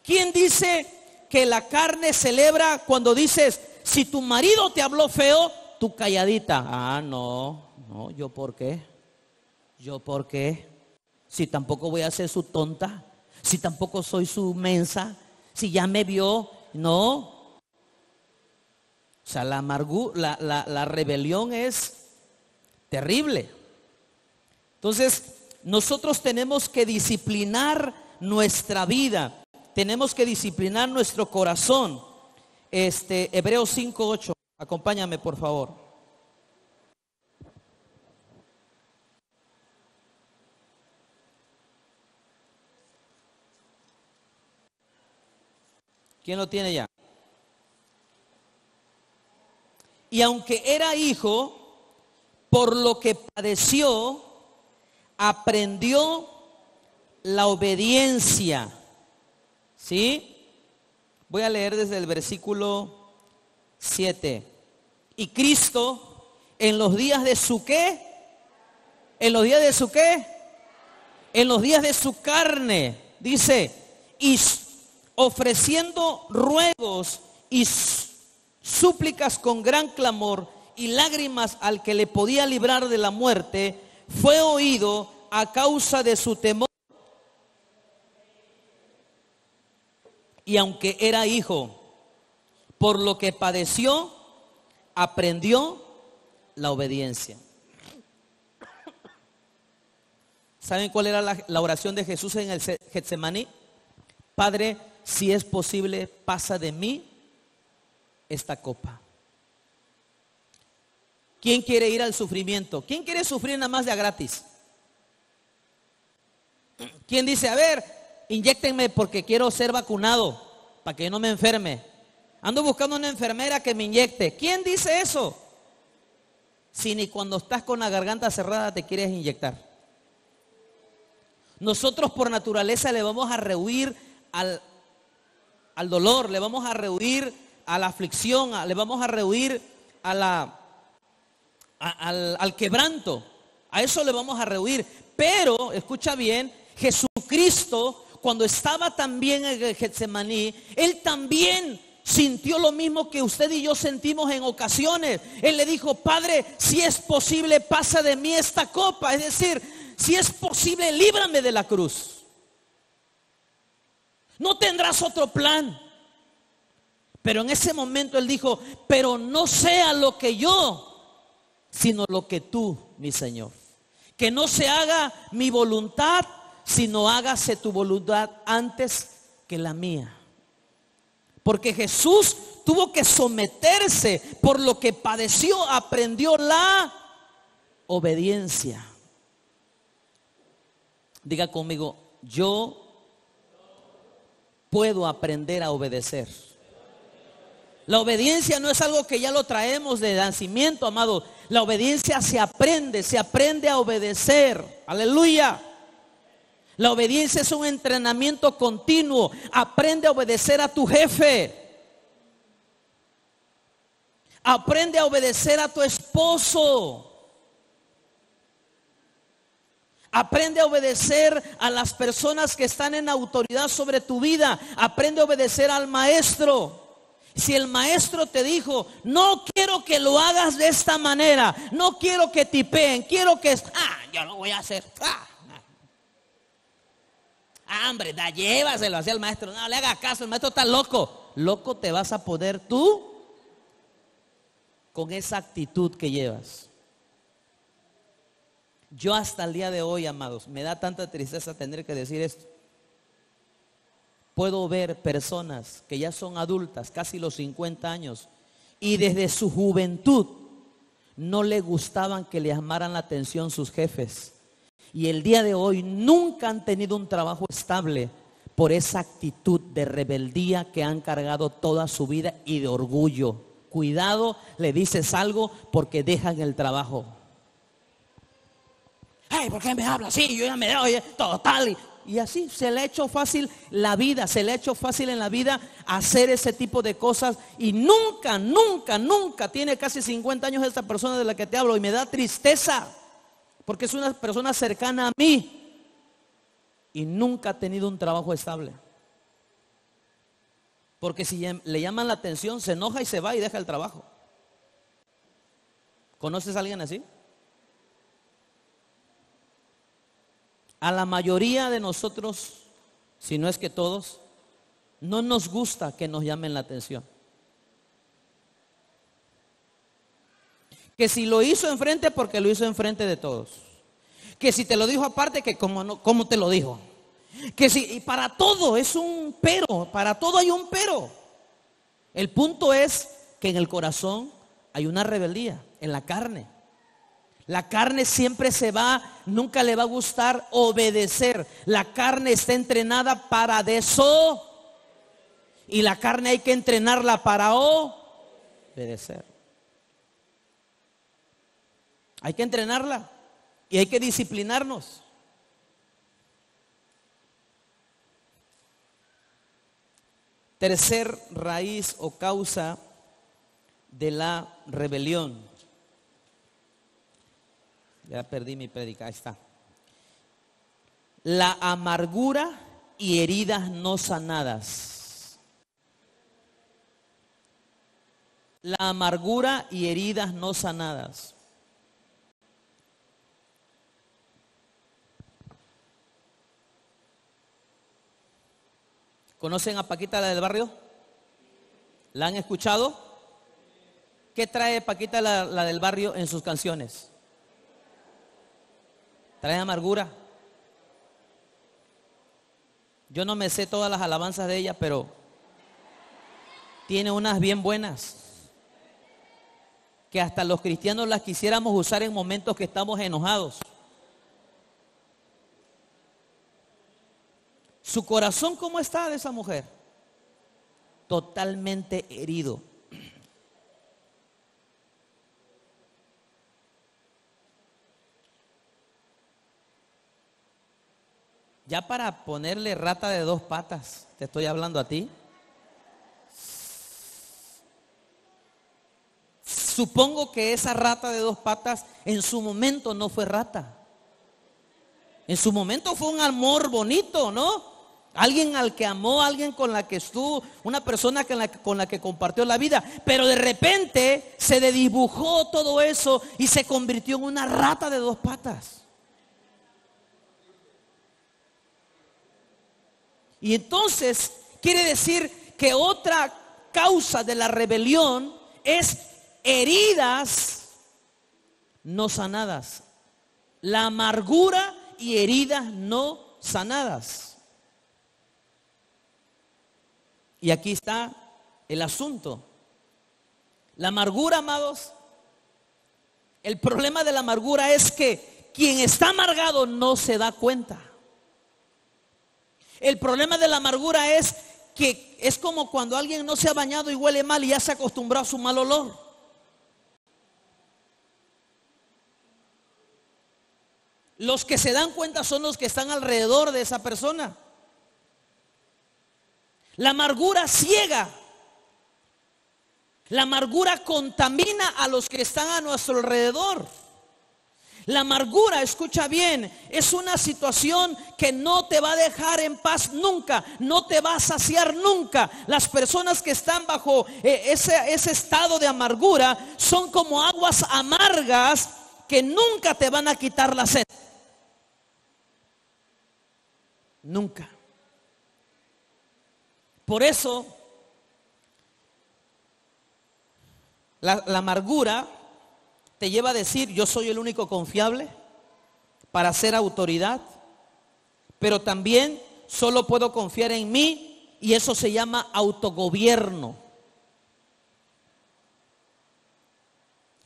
¿Quién dice que la carne celebra cuando dices: si tu marido te habló feo, tú calladita? Ah, no, ¿yo por qué? ¿Yo por qué? Si tampoco voy a ser su tonta, si tampoco soy su mensa, si ya me vio, no. O sea, la rebelión es terrible. Entonces, nosotros tenemos que disciplinar nuestra vida, tenemos que disciplinar nuestro corazón. Hebreos 5:8, acompáñame por favor. ¿Quién lo tiene ya? Y aunque era hijo, por lo que padeció, aprendió la obediencia. ¿Sí? Voy a leer desde el versículo 7. Y Cristo, en los días de su ¿qué? ¿En los días de su qué? En los días de su carne, dice, y ofreciendo ruegos y súplicas con gran clamor y lágrimas al que le podía librar de la muerte, fue oído a causa de su temor. Y aunque era hijo, por lo que padeció, aprendió la obediencia. ¿Saben cuál era la oración de Jesús en el Getsemaní? Padre, si es posible, pasa de mí esta copa. ¿Quién quiere ir al sufrimiento? ¿Quién quiere sufrir nada más de a gratis? ¿Quién dice: a ver, inyéctenme porque quiero ser vacunado para que no me enferme? Ando buscando una enfermera que me inyecte. ¿Quién dice eso? Si ni cuando estás con la garganta cerrada te quieres inyectar. Nosotros por naturaleza le vamos a rehuir al dolor, le vamos a rehuir a la aflicción, le vamos a rehuir al quebranto. A eso le vamos a rehuir. Pero, escucha bien, Jesucristo, cuando estaba también en el Getsemaní, Él también sintió lo mismo que usted y yo sentimos en ocasiones. Él le dijo: Padre, si es posible, pasa de mí esta copa. Es decir, si es posible, líbrame de la cruz. No tendrás otro plan. Pero en ese momento Él dijo: pero no sea lo que yo, sino lo que tú, mi Señor. Que no se haga mi voluntad, sino hágase tu voluntad antes que la mía. Porque Jesús tuvo que someterse, por lo que padeció, aprendió la obediencia. Diga conmigo, yo puedo aprender a obedecer. La obediencia no es algo que ya lo traemos de nacimiento, amado. La obediencia se aprende a obedecer. Aleluya. La obediencia es un entrenamiento continuo. Aprende a obedecer a tu jefe. Aprende a obedecer a tu esposo. Aprende a obedecer a las personas que están en autoridad sobre tu vida. Aprende a obedecer al maestro. Si el maestro te dijo, no quiero que lo hagas de esta manera, no quiero que tipeen, quiero que, yo lo voy a hacer. Hombre, llévaselo así al maestro. No le hagas caso, el maestro está loco. Loco te vas a poner tú con esa actitud que llevas. Yo hasta el día de hoy, amados, me da tanta tristeza tener que decir esto. Puedo ver personas que ya son adultas, casi los 50 años, y desde su juventud no le gustaban que le llamaran la atención sus jefes. Y el día de hoy nunca han tenido un trabajo estable por esa actitud de rebeldía que han cargado toda su vida y de orgullo. Cuidado, le dices algo porque dejan el trabajo. Ay, ¿por qué me habla así? Yo ya me doy total. Y así se le ha hecho fácil la vida, se le ha hecho fácil en la vida hacer ese tipo de cosas. Y nunca, tiene casi 50 años esta persona de la que te hablo. Y me da tristeza, porque es una persona cercana a mí. Y nunca ha tenido un trabajo estable. Porque si le llaman la atención, se enoja y se va y deja el trabajo. ¿Conoces a alguien así? A la mayoría de nosotros, si no es que todos, no nos gusta que nos llamen la atención. Que si lo hizo enfrente, porque lo hizo enfrente de todos. Que si te lo dijo aparte, que cómo te lo dijo. Que si, y para todo es un pero, para todo hay un pero. El punto es que en el corazón hay una rebeldía, en la carne. La carne siempre nunca le va a gustar obedecer. La carne está entrenada para eso. Y la carne hay que entrenarla para obedecer. Hay que entrenarla y hay que disciplinarnos. Tercer raíz o causa de la rebelión. Ya perdí mi prédica, ahí está. La amargura y heridas no sanadas. La amargura y heridas no sanadas. ¿Conocen a Paquita, la del barrio? ¿La han escuchado? ¿Qué trae Paquita, la del barrio, en sus canciones? Trae amargura. Yo no me sé todas las alabanzas de ella, pero tiene unas bien buenas, que hasta los cristianos las quisiéramos usar en momentos que estamos enojados. ¿Su corazón cómo está de esa mujer? Totalmente herido. Ya para ponerle rata de dos patas, te estoy hablando a ti. Supongo que esa rata de dos patas en su momento no fue rata. En su momento fue un amor bonito, ¿no? Alguien al que amó, alguien con la que estuvo, una persona con la que compartió la vida. Pero de repente se desdibujó todo eso y se convirtió en una rata de dos patas. Y entonces quiere decir que otra causa de la rebelión es heridas no sanadas. La amargura y heridas no sanadas. Y aquí está el asunto. La amargura, amados, el problema de la amargura es que quien está amargado no se da cuenta. El problema de la amargura es que es como cuando alguien no se ha bañado y huele mal y ya se acostumbró a su mal olor. Los que se dan cuenta son los que están alrededor de esa persona. La amargura ciega. La amargura contamina a los que están a nuestro alrededor. La amargura, escucha bien, es una situación que no te va a dejar en paz nunca, no te va a saciar nunca. Las personas que están bajo ese estado de amargura son como aguas amargas que nunca te van a quitar la sed. Nunca. Por eso, la amargura te lleva a decir: yo soy el único confiable para ser autoridad, pero también solo puedo confiar en mí, y eso se llama autogobierno.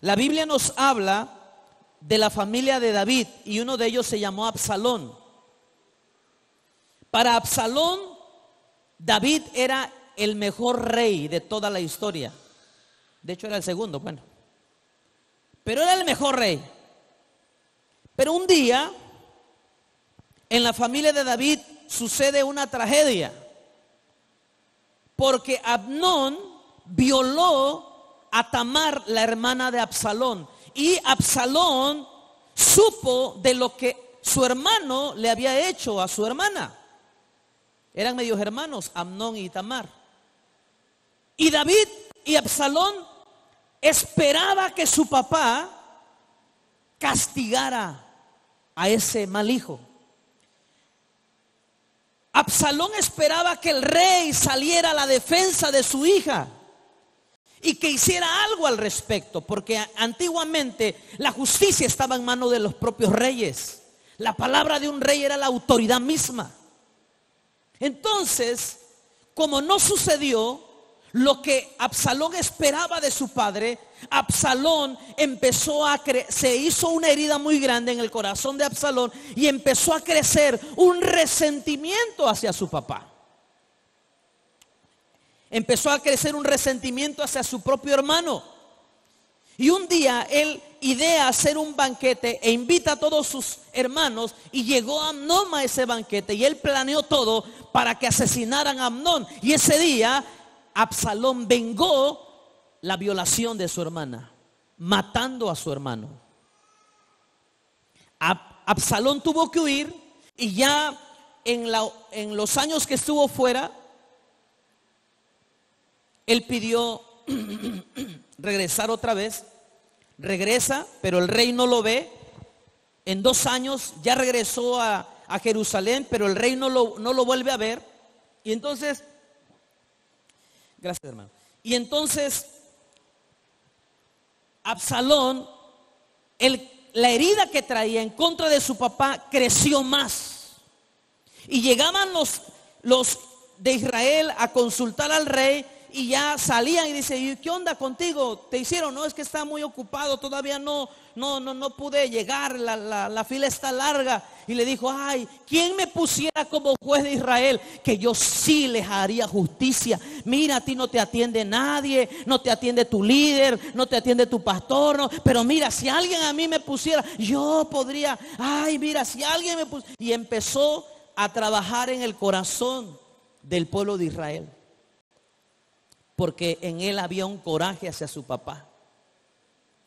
La Biblia nos habla de la familia de David, y uno de ellos se llamó Absalón. Para Absalón, David era el mejor rey de toda la historia. De hecho era el segundo, bueno. Pero era el mejor rey. Pero un día, en la familia de David sucede una tragedia. Porque Amnón violó a Tamar, la hermana de Absalón. Y Absalón supo de lo que su hermano le había hecho a su hermana. Eran medios hermanos, Amnón y Tamar. Y David y Absalón esperaba que su papá castigara a ese mal hijo. Absalón esperaba que el rey saliera a la defensa de su hija y que hiciera algo al respecto, porque antiguamente la justicia estaba en manos de los propios reyes. La palabra de un rey era la autoridad misma. Entonces, como no sucedió lo que Absalón esperaba de su padre, Absalón se hizo una herida muy grande en el corazón de Absalón y empezó a crecer un resentimiento hacia su papá. Empezó a crecer un resentimiento hacia su propio hermano. Y un día él idea hacer un banquete e invita a todos sus hermanos, y llegó Amnón a ese banquete y él planeó todo para que asesinaran a Amnón. Y ese día Absalón vengó la violación de su hermana, matando a su hermano. Absalón tuvo que huir, y ya en los años que estuvo fuera, él pidió regresar otra vez. Regresa, pero el rey no lo ve. En 2 años ya regresó a Jerusalén, pero el rey no lo vuelve a ver. Y entonces, gracias, hermano. Y entonces Absalón, la herida que traía en contra de su papá creció más. Y llegaban los de Israel a consultar al rey, y ya salían y dice: ¿qué onda contigo? ¿Te hicieron? No, es que está muy ocupado, todavía no pude llegar, la fila está larga. Y le dijo: ay, ¿quién me pusiera como juez de Israel? Que yo sí les haría justicia. Mira, a ti no te atiende nadie, no te atiende tu líder, no te atiende tu pastor, no. Pero mira, si alguien a mí me pusiera, yo podría. Ay, mira, si alguien me pusiera. Y empezó a trabajar en el corazón del pueblo de Israel, porque en él había un coraje hacia su papá.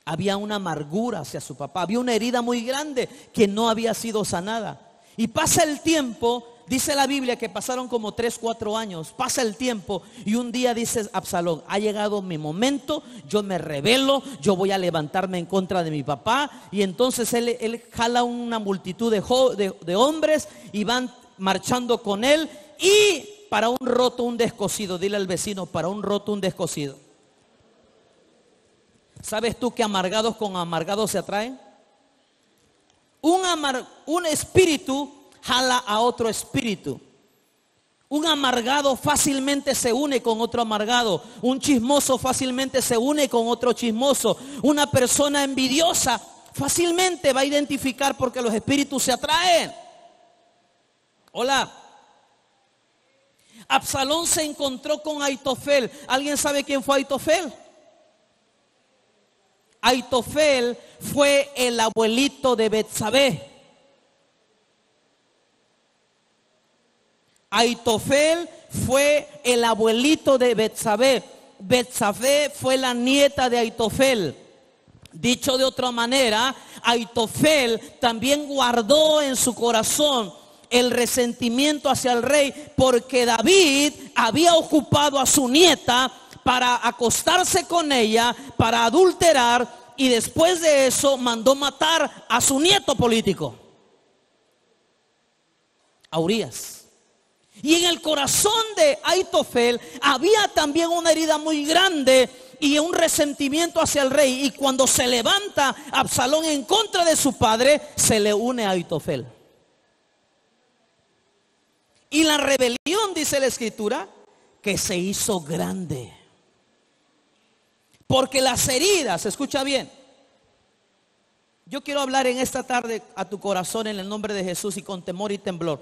Había una amargura hacia su papá. Había una herida muy grande que no había sido sanada. Y pasa el tiempo, dice la Biblia que pasaron como 3-4 años. Pasa el tiempo y un día dice Absalón: ha llegado mi momento, yo me rebelo, yo voy a levantarme en contra de mi papá. Y entonces él jala una multitud de hombres y van marchando con él. Y para un roto, un descosido. Dile al vecino: para un roto, un descosido. ¿Sabes tú que amargados con amargados se atraen? Un espíritu jala a otro espíritu. Un amargado fácilmente se une con otro amargado. Un chismoso fácilmente se une con otro chismoso. Una persona envidiosa fácilmente va a identificar porque los espíritus se atraen. Hola. Absalón se encontró con Aitofel. ¿Alguien sabe quién fue Aitofel? Aitofel fue el abuelito de Betsabé. Aitofel fue el abuelito de Betsabé. Betsabé fue la nieta de Aitofel. Dicho de otra manera, Aitofel también guardó en su corazón el resentimiento hacia el rey, porque David había ocupado a su nieta para acostarse con ella, para adulterar, y después de eso mandó matar a su nieto político, a Urías. Y en el corazón de Aitofel había también una herida muy grande y un resentimiento hacia el rey. Y cuando se levanta Absalón en contra de su padre, se le une a Aitofel. Y la rebelión, dice la escritura, que se hizo grande. Porque las heridas, escucha bien. Yo quiero hablar en esta tarde a tu corazón en el nombre de Jesús y con temor y temblor.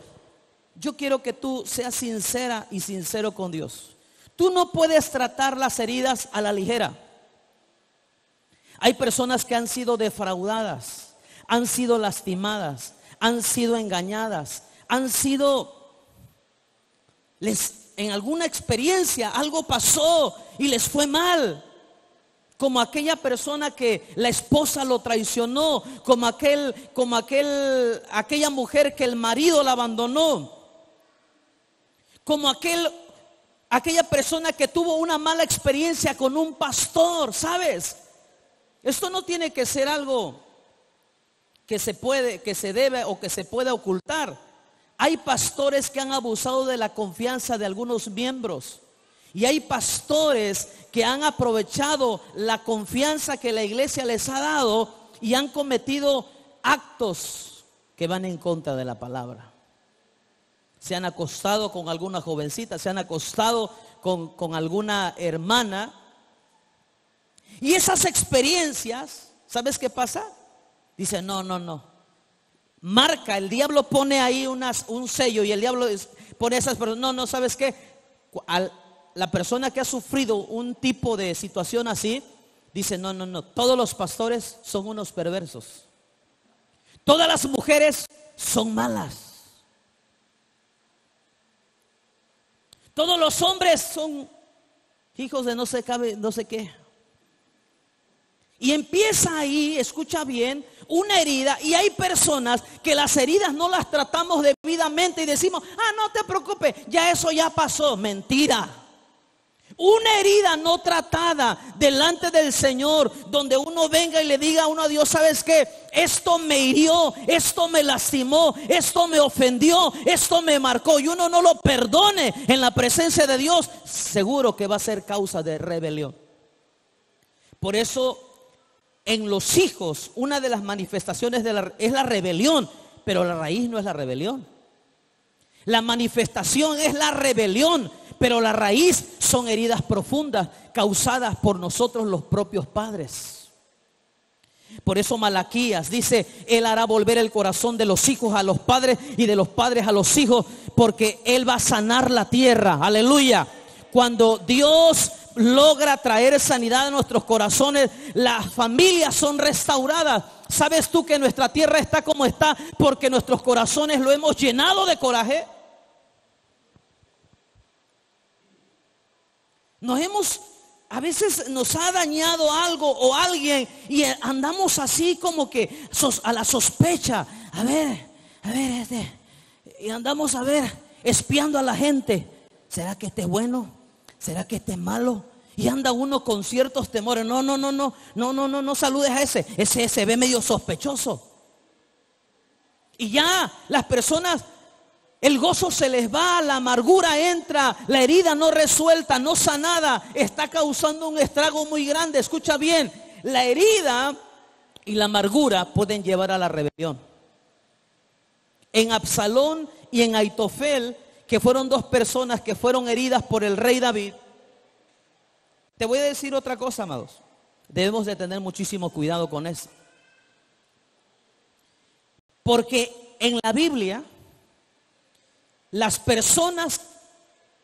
Yo quiero que tú seas sincera y sincero con Dios. Tú no puedes tratar las heridas a la ligera. Hay personas que han sido defraudadas, han sido lastimadas, han sido engañadas, han sido, en alguna experiencia algo pasó y les fue mal. Como aquella persona que la esposa lo traicionó, como aquella mujer que el marido la abandonó, como aquella persona que tuvo una mala experiencia con un pastor, ¿sabes? Esto no tiene que ser algo que se debe o que se pueda ocultar. Hay pastores que han abusado de la confianza de algunos miembros. Y hay pastores que han aprovechado la confianza que la iglesia les ha dado y han cometido actos que van en contra de la palabra. Se han acostado con alguna jovencita, se han acostado con alguna hermana. Y esas experiencias, ¿sabes qué pasa? Dice, no. Marca, el diablo pone ahí un sello y el diablo pone esas personas. No, ¿sabes qué? La persona que ha sufrido un tipo de situación así, dice, no, todos los pastores son unos perversos. Todas las mujeres son malas. Todos los hombres son hijos de no sé qué. Y empieza ahí, escucha bien, una herida. Y hay personas que las heridas no las tratamos debidamente y decimos, no te preocupes, ya eso ya pasó. Mentira. Una herida no tratada delante del Señor, donde uno venga y le diga a uno a Dios, ¿sabes qué? Esto me hirió, esto me lastimó, esto me ofendió, esto me marcó, y uno no lo perdone en la presencia de Dios, seguro que va a ser causa de rebelión. Por eso en los hijos una de las manifestaciones es la rebelión, pero la raíz no es la rebelión. La manifestación es la rebelión, pero la raíz son heridas profundas causadas por nosotros los propios padres. Por eso Malaquías dice, Él hará volver el corazón de los hijos a los padres y de los padres a los hijos, porque Él va a sanar la tierra. Aleluya. Cuando Dios logra traer sanidad a nuestros corazones, las familias son restauradas. ¿Sabes tú que nuestra tierra está como está porque nuestros corazones lo hemos llenado de coraje? A veces nos ha dañado algo o alguien y andamos así como que a la sospecha. A ver, y andamos espiando a la gente. ¿Será que este es bueno? ¿Será que este es malo? Y anda uno con ciertos temores. No saludes a ese se ve medio sospechoso. Y ya las personas, el gozo se les va, la amargura entra, la herida no resuelta, no sanada, está causando un estrago muy grande. Escucha bien, la herida y la amargura pueden llevar a la rebelión. en Absalón y en Aitofel, que fueron dos personas que fueron heridas por el rey David. Te voy a decir otra cosa, amados. Debemos de tener muchísimo cuidado con eso. Porque en la Biblia, las personas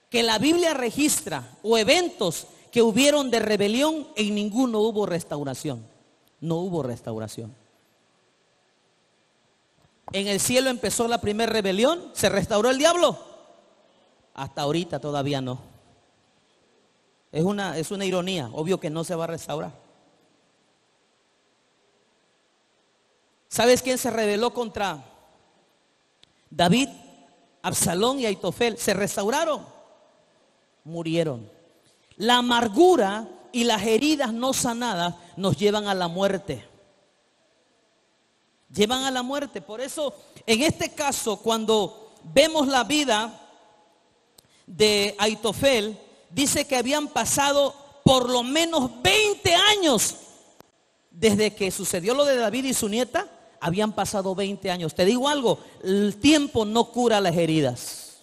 que la Biblia registra o eventos que hubieron de rebelión, en ninguno hubo restauración. No hubo restauración. En el cielo empezó la primera rebelión, ¿se restauró el diablo? Hasta ahorita todavía no. Es una ironía, obvio que no se va a restaurar. ¿Sabes quién se rebeló contra David? Absalón y Aitofel. ¿Se restauraron? Murieron. La amargura y las heridas no sanadas nos llevan a la muerte. Llevan a la muerte. Por eso, en este caso, cuando vemos la vida de Aitofel, dice que habían pasado por lo menos 20 años desde que sucedió lo de David y su nieta. Habían pasado 20 años. Te digo algo, el tiempo no cura las heridas.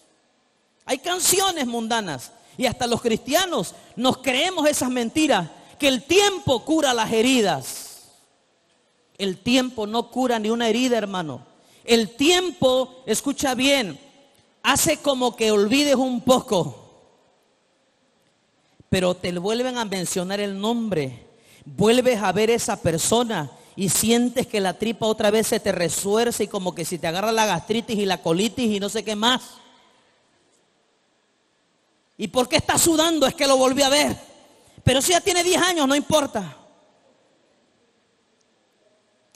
Hay canciones mundanas y hasta los cristianos nos creemos esas mentiras, que el tiempo cura las heridas. El tiempo no cura ni una herida, hermano. El tiempo, escucha bien, hace como que olvides un poco, pero te vuelven a mencionar el nombre, vuelves a ver esa persona y sientes que la tripa otra vez se te resuerce y como que si te agarra la gastritis y la colitis y no sé qué más. ¿Y por qué está sudando? Es que lo volví a ver. Pero si ya tiene 10 años, no importa.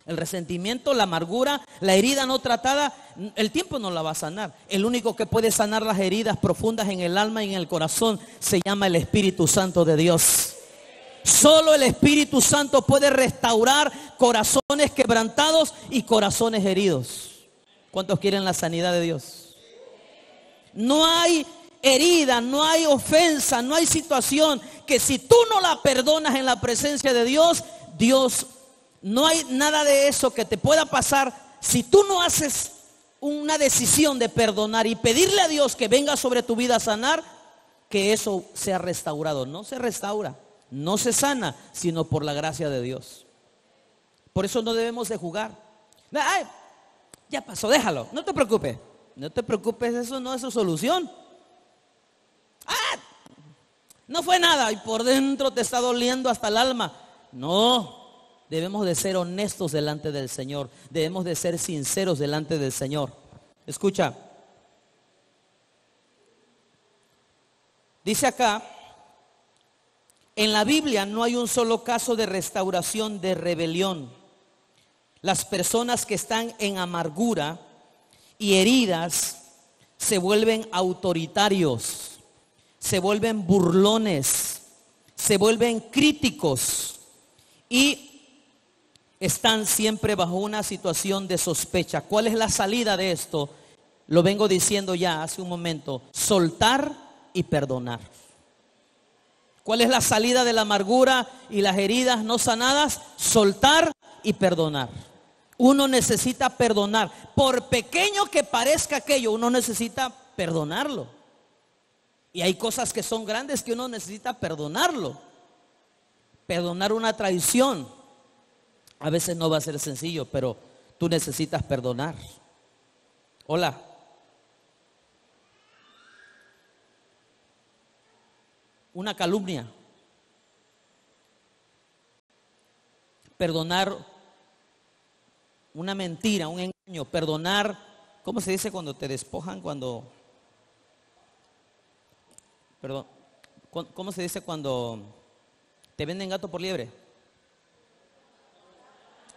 El resentimiento, la amargura, la herida no tratada, el tiempo no la va a sanar. El único que puede sanar las heridas profundas en el alma y en el corazón se llama el Espíritu Santo de Dios. Solo el Espíritu Santo puede restaurar corazones quebrantados y corazones heridos. ¿Cuántos quieren la sanidad de Dios? No hay herida, no hay ofensa, no hay situación que si tú no la perdonas en la presencia de Dios, no hay nada de eso que te pueda pasar si tú no haces una decisión de perdonar y pedirle a Dios que venga sobre tu vida a sanar, que eso sea restaurado. No se restaura, no se sana, sino por la gracia de Dios. Por eso no debemos de jugar. Ay, ya pasó, déjalo, no te preocupes. No te preocupes, eso no es su solución. No fue nada y por dentro te está doliendo hasta el alma. No. Debemos de ser honestos delante del Señor. Debemos de ser sinceros delante del Señor. Escucha. Dice acá, en la Biblia no hay un solo caso de restauración de rebelión. Las personas que están en amargura y heridas se vuelven autoritarios, se vuelven burlones, se vuelven críticos y están siempre bajo una situación de sospecha. ¿Cuál es la salida de esto? Lo vengo diciendo ya hace un momento. Soltar y perdonar. ¿Cuál es la salida de la amargura y las heridas no sanadas? Soltar y perdonar. Uno necesita perdonar. Por pequeño que parezca aquello, uno necesita perdonarlo. Y hay cosas que son grandes que uno necesita perdonarlo. Perdonar una traición a veces no va a ser sencillo, pero tú necesitas perdonar. Hola. Una calumnia. Perdonar una mentira, un engaño. Perdonar, ¿cómo se dice cuando te despojan? ¿Cómo se dice cuando te venden gato por liebre?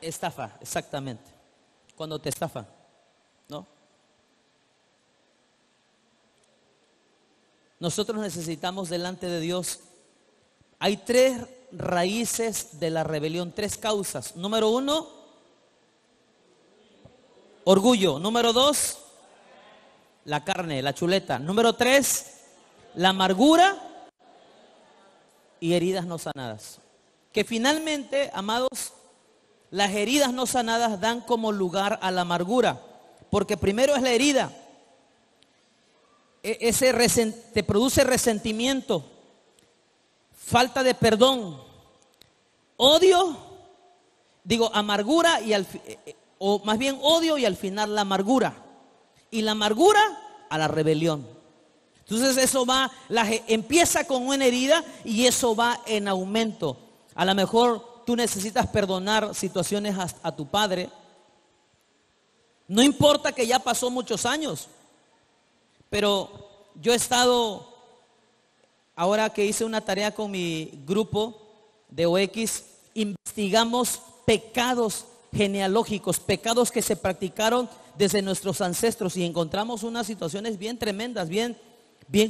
Estafa, exactamente. Cuando te estafan, ¿no? Nosotros necesitamos delante de Dios. Hay 3 raíces de la rebelión, 3 causas. Número 1, orgullo. Número 2, la carne, la chuleta. Número 3, la amargura y heridas no sanadas. Que finalmente, amados, las heridas no sanadas dan como lugar a la amargura. porque primero es la herida. Te produce resentimiento, falta de perdón, odio, amargura o más bien odio y al final la amargura. Y la amargura a la rebelión. Entonces eso empieza con una herida y eso va en aumento. A lo mejor tú necesitas perdonar situaciones a tu padre. No importa que ya pasó muchos años. Pero yo he estado, ahora que hice una tarea con mi grupo de OX, investigamos pecados genealógicos, pecados que se practicaron desde nuestros ancestros y encontramos unas situaciones bien tremendas, bien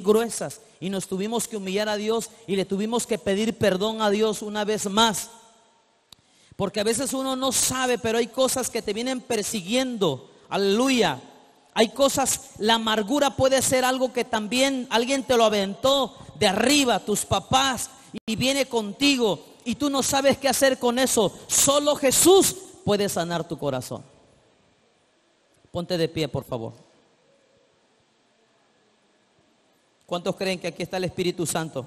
gruesas, y nos tuvimos que humillar a Dios y le tuvimos que pedir perdón a Dios una vez más, porque a veces uno no sabe, pero hay cosas que te vienen persiguiendo. Aleluya. Hay cosas, la amargura puede ser algo que también alguien te lo aventó de arriba, tus papás, y viene contigo y tú no sabes qué hacer con eso. Solo Jesús puede sanar tu corazón. Ponte de pie, por favor. ¿Cuántos creen que aquí está el Espíritu Santo?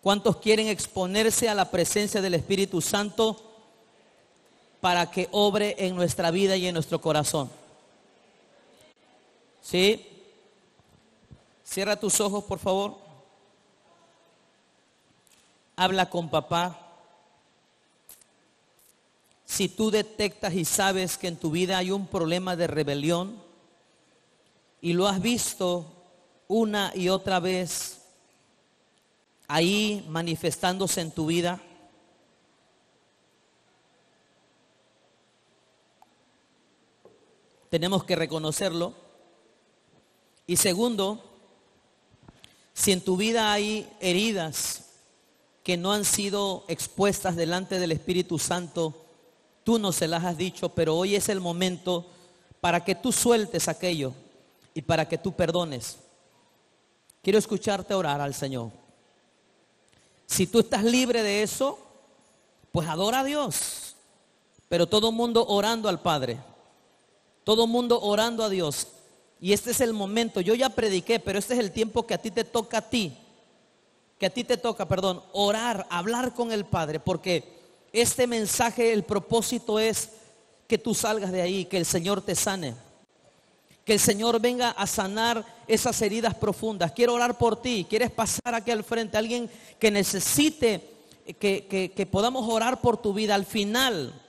¿Cuántos quieren exponerse a la presencia del Espíritu Santo para que obre en nuestra vida y en nuestro corazón? ¿Sí? Cierra tus ojos, por favor. Habla con papá. Si tú detectas y sabes que en tu vida hay un problema de rebelión y lo has visto una y otra vez ahí manifestándose en tu vida, tenemos que reconocerlo. Y segundo, si en tu vida hay heridas que no han sido expuestas delante del Espíritu Santo, tú no se las has dicho, pero hoy es el momento para que tú sueltes aquello y para que tú perdones. Quiero escucharte orar al Señor. Si tú estás libre de eso, pues adora a Dios. Pero todo el mundo orando al Padre. Todo el mundo orando a Dios. Y este es el momento. Yo ya prediqué, pero este es el tiempo que a ti te toca orar, hablar con el Padre, porque este mensaje, el propósito es que tú salgas de ahí, que el Señor te sane, que el Señor venga a sanar esas heridas profundas. Quiero orar por ti. ¿Quieres pasar aquí al frente? Alguien que necesite que podamos orar por tu vida. Al final